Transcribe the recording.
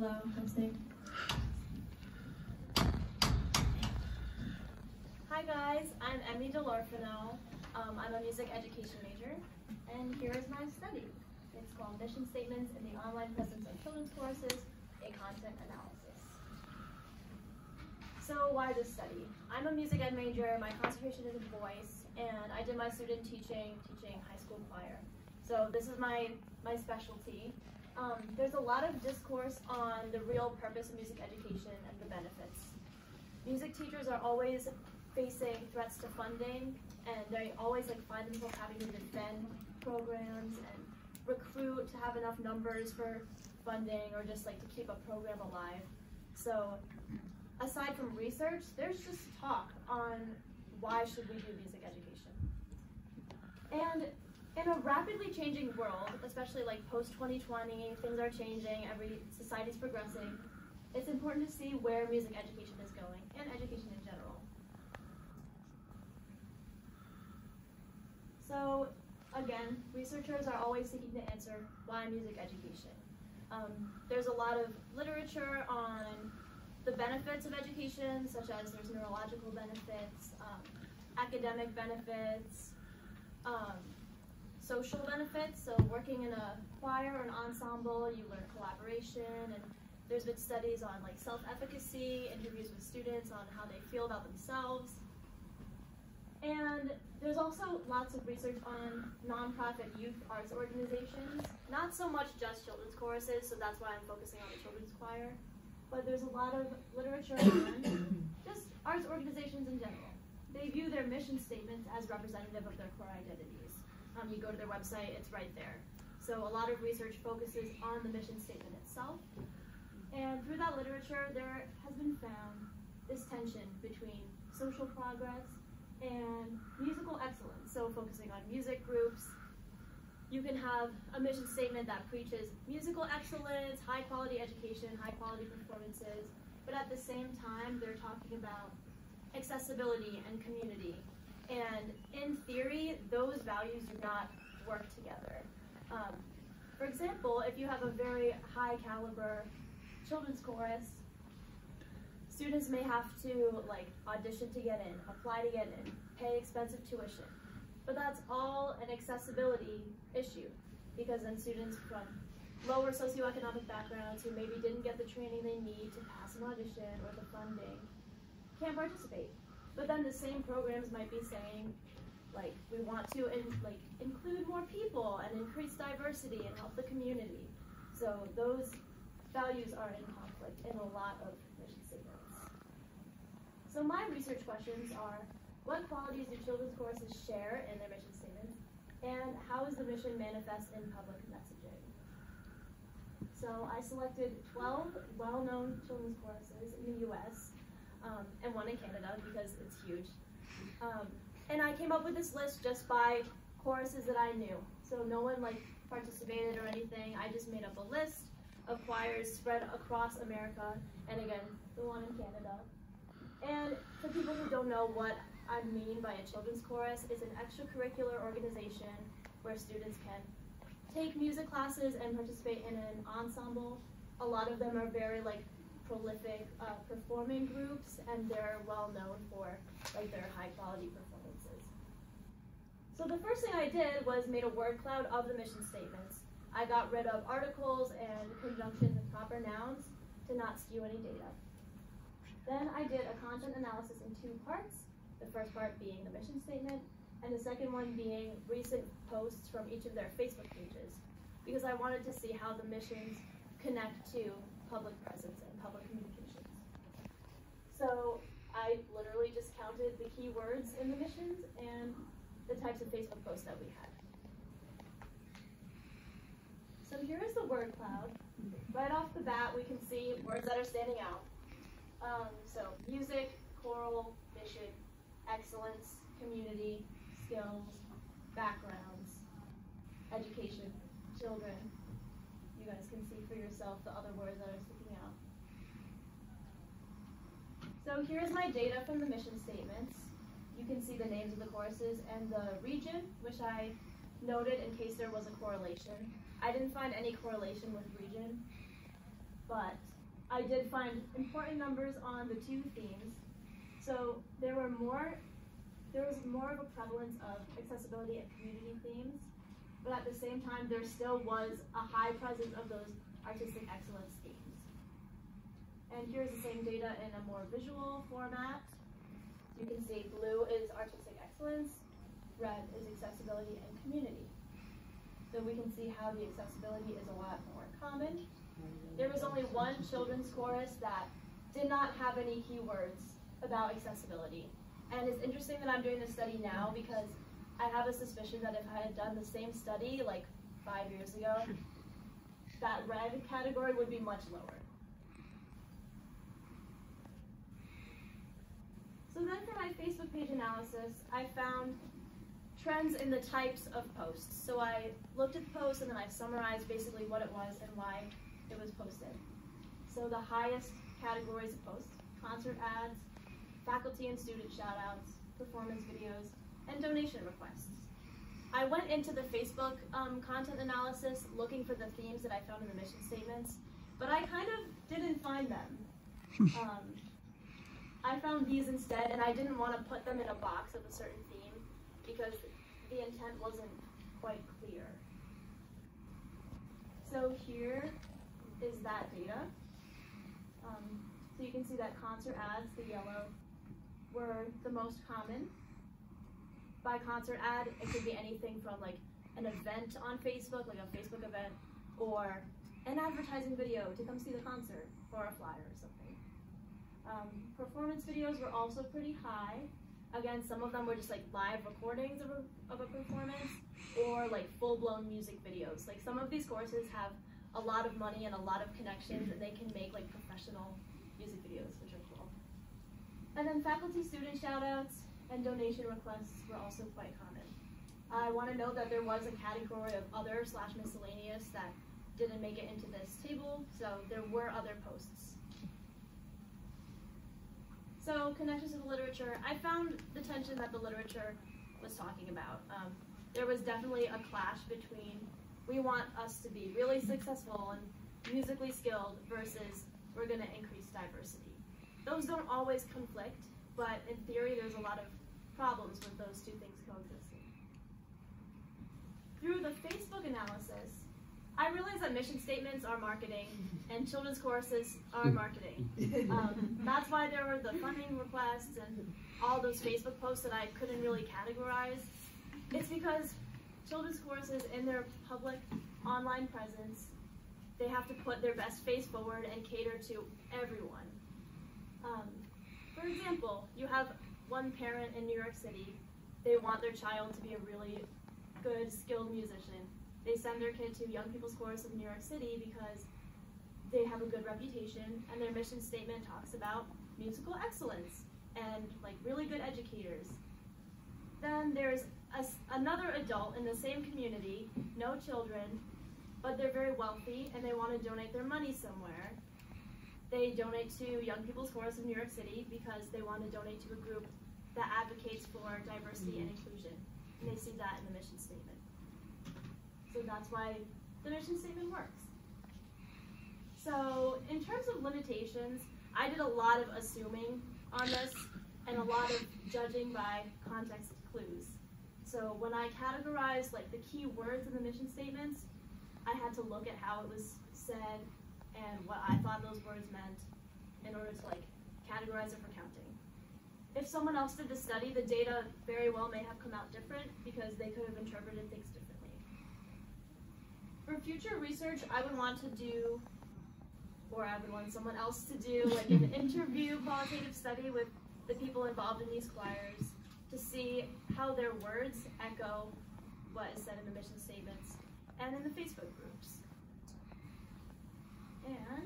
Hello, I'm Snake. Hi guys, I'm Emmy Dell'Orfano. I'm a music education major, and here is my study. It's called Mission Statements in the Online Presence of Children's Courses, a Content Analysis. So why this study? I'm a music ed major, my concentration is in voice, and I did my student teaching high school choir. So this is my specialty. There's a lot of discourse on the real purpose of music education and the benefits. Music teachers are always facing threats to funding, and they always find themselves having to defend programs and recruit to have enough numbers for funding or just to keep a program alive. So aside from research, there's just talk on why should we do music education. And in a rapidly changing world, especially post-2020, things are changing, society's progressing, it's important to see where music education is going, and education in general. So again, researchers are always seeking to answer why music education. There's a lot of literature on the benefits of education, such as there's neurological benefits, academic benefits, social benefits. So working in a choir or an ensemble, you learn collaboration, and there's been studies on self-efficacy, interviews with students on how they feel about themselves. And there's also lots of research on nonprofit youth arts organizations, not so much just children's choruses, so that's why I'm focusing on the children's choir, but there's a lot of literature on just arts organizations in general. They view their mission statements as representative of their core identities. You go to their website, it's right there. So a lot of research focuses on the mission statement itself. And through that literature, there has been found this tension between social progress and musical excellence. So focusing on music groups, you can have a mission statement that preaches musical excellence, high quality education, high quality performances, but at the same time, they're talking about accessibility and community. And in theory, those values do not work together. For example, if you have a very high caliber children's chorus, students may have to audition to get in, apply to get in, pay expensive tuition. But that's all an accessibility issue, because then students from lower socioeconomic backgrounds who maybe didn't get the training they need to pass an audition or the funding can't participate. But then the same programs might be saying, we want to include more people and increase diversity and help the community. So those values are in conflict in a lot of mission statements. So my research questions are, what qualities do children's choruses share in their mission statements, and how is the mission manifest in public messaging? So I selected 12 well-known children's choruses in the US, and one in Canada because it's huge. And I came up with this list just by choruses that I knew. So no one participated or anything. I just made up a list of choirs spread across America, and again, the one in Canada. And for people who don't know what I mean by a children's chorus, it's an extracurricular organization where students can take music classes and participate in an ensemble. A lot of them are very prolific performing groups, and they're well known for their high quality performances. So the first thing I did was made a word cloud of the mission statements. I got rid of articles and conjunctions and proper nouns to not skew any data. Then I did a content analysis in 2 parts, the first part being the mission statement, and the second one being recent posts from each of their Facebook pages, because I wanted to see how the missions connect to public presence and public communications. So I literally just counted the keywords in the missions and the types of Facebook posts that we had. So here is the word cloud. Right off the bat, we can see words that are standing out. So music, choral, mission, excellence, community, skills, backgrounds, education, children. You guys can see for yourself the other words that are sticking out. So here's my data from the mission statements. You can see the names of the choruses and the region, which I noted in case there was a correlation. I didn't find any correlation with region, but I did find important numbers on the two themes. So there was more of a prevalence of accessibility and community themes, but at the same time, there still was a high presence of those artistic excellence themes. And here's the same data in a more visual format. You can see blue is artistic excellence, red is accessibility and community. So we can see how the accessibility is a lot more common. There was only one children's chorus that did not have any keywords about accessibility. And it's interesting that I'm doing this study now because I have a suspicion that if I had done the same study like 5 years ago, that red category would be much lower. So then for my Facebook page analysis, I found trends in the types of posts. So I looked at the post and then I summarized basically what it was and why it was posted. So the highest categories of posts: concert ads, faculty and student shoutouts, performance videos, and donation requests. I went into the Facebook content analysis looking for the themes that I found in the mission statements, but I kind of didn't find them. I found these instead, and I didn't want to put them in a box of a certain theme because the intent wasn't quite clear. So here is that data. So you can see that concert ads, the yellow, were the most common. By concert ad, it could be anything from like an event on Facebook, like a Facebook event, or an advertising video to come see the concert, or a flyer or something. Performance videos were also pretty high. Again, some of them were just like live recordings of a performance, or like full-blown music videos. Like some of these courses have a lot of money and a lot of connections, and they can make like professional music videos, which are cool. And then faculty student shoutouts and donation requests were also quite common. I want to note that there was a category of other/miscellaneous that didn't make it into this table, so there were other posts. So connections to the literature, I found the tension that the literature was talking about. There was definitely a clash between we want us to be really successful and musically skilled versus we're going to increase diversity. Those don't always conflict, but in theory there's a lot of problems with those two things coexisting. Through the Facebook analysis, I realized that mission statements are marketing and children's courses are marketing. That's why there were the funding requests and all those Facebook posts that I couldn't really categorize. It's because children's courses, in their public online presence, they have to put their best face forward and cater to everyone. For example, you have one parent in New York City, they want their child to be a really good, skilled musician. They send their kid to Young People's Chorus of New York City because they have a good reputation, and their mission statement talks about musical excellence and like really good educators. Then there's another adult in the same community, no children, but they're very wealthy and they want to donate their money somewhere. They donate to Young People's Chorus of New York City because they want to donate to a group that advocates for diversity and inclusion. And they see that in the mission statement. So that's why the mission statement works. So in terms of limitations, I did a lot of assuming on this and a lot of judging by context clues. So when I categorized like the key words in the mission statements, I had to look at how it was said and what I thought those words meant in order to like categorize it for counting. If someone else did the study, the data very well may have come out different because they could have interpreted things differently. For future research, I would want to do, or I would want someone else to do, like an interview qualitative study with the people involved in these choirs to see how their words echo what is said in the mission statements and in the Facebook groups. And